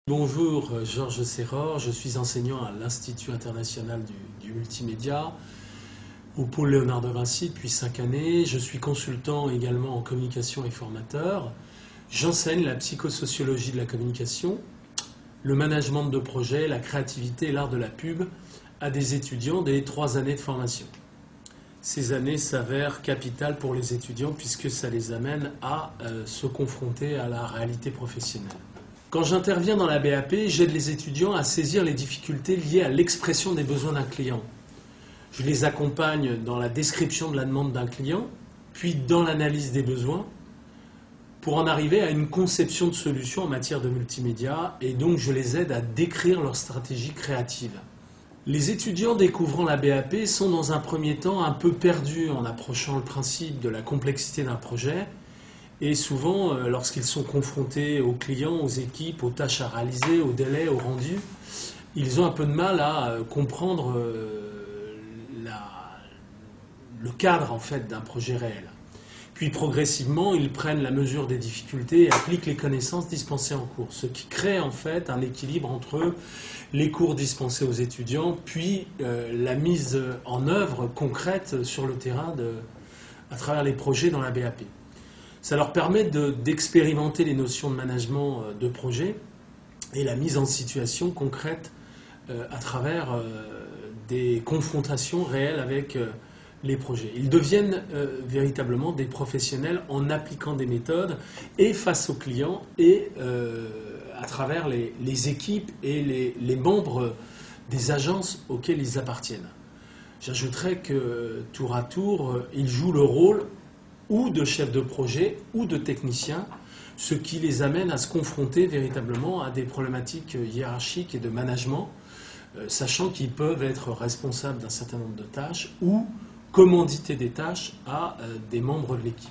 Bonjour, Georges Serror, je suis enseignant à l'Institut international du multimédia, au pôle Léonard de Vinci depuis 5 années. Je suis consultant également en communication et formateur. J'enseigne la psychosociologie de la communication, le management de projet, la créativité et l'art de la pub à des étudiants des 3 années de formation. Ces années s'avèrent capitales pour les étudiants puisque ça les amène à se confronter à la réalité professionnelle. Quand j'interviens dans la BAP, j'aide les étudiants à saisir les difficultés liées à l'expression des besoins d'un client. Je les accompagne dans la description de la demande d'un client, puis dans l'analyse des besoins, pour en arriver à une conception de solution en matière de multimédia, et donc je les aide à décrire leur stratégie créative. Les étudiants découvrant la BAP sont dans un premier temps un peu perdus en approchant le principe de la complexité d'un projet, et souvent, lorsqu'ils sont confrontés aux clients, aux équipes, aux tâches à réaliser, aux délais, aux rendus, ils ont un peu de mal à comprendre le cadre en fait, d'un projet réel. Puis progressivement, ils prennent la mesure des difficultés et appliquent les connaissances dispensées en cours, ce qui crée en fait un équilibre entre les cours dispensés aux étudiants, puis la mise en œuvre concrète sur le terrain à travers les projets dans la BAP. Ça leur permet d'expérimenter les notions de management de projet et la mise en situation concrète à travers des confrontations réelles avec les projets. Ils deviennent véritablement des professionnels en appliquant des méthodes et face aux clients et à travers les équipes et les membres des agences auxquelles ils appartiennent. J'ajouterais que tour à tour, ils jouent le rôle ou de chef de projet ou de technicien, ce qui les amène à se confronter véritablement à des problématiques hiérarchiques et de management, sachant qu'ils peuvent être responsables d'un certain nombre de tâches ou commanditer des tâches à des membres de l'équipe.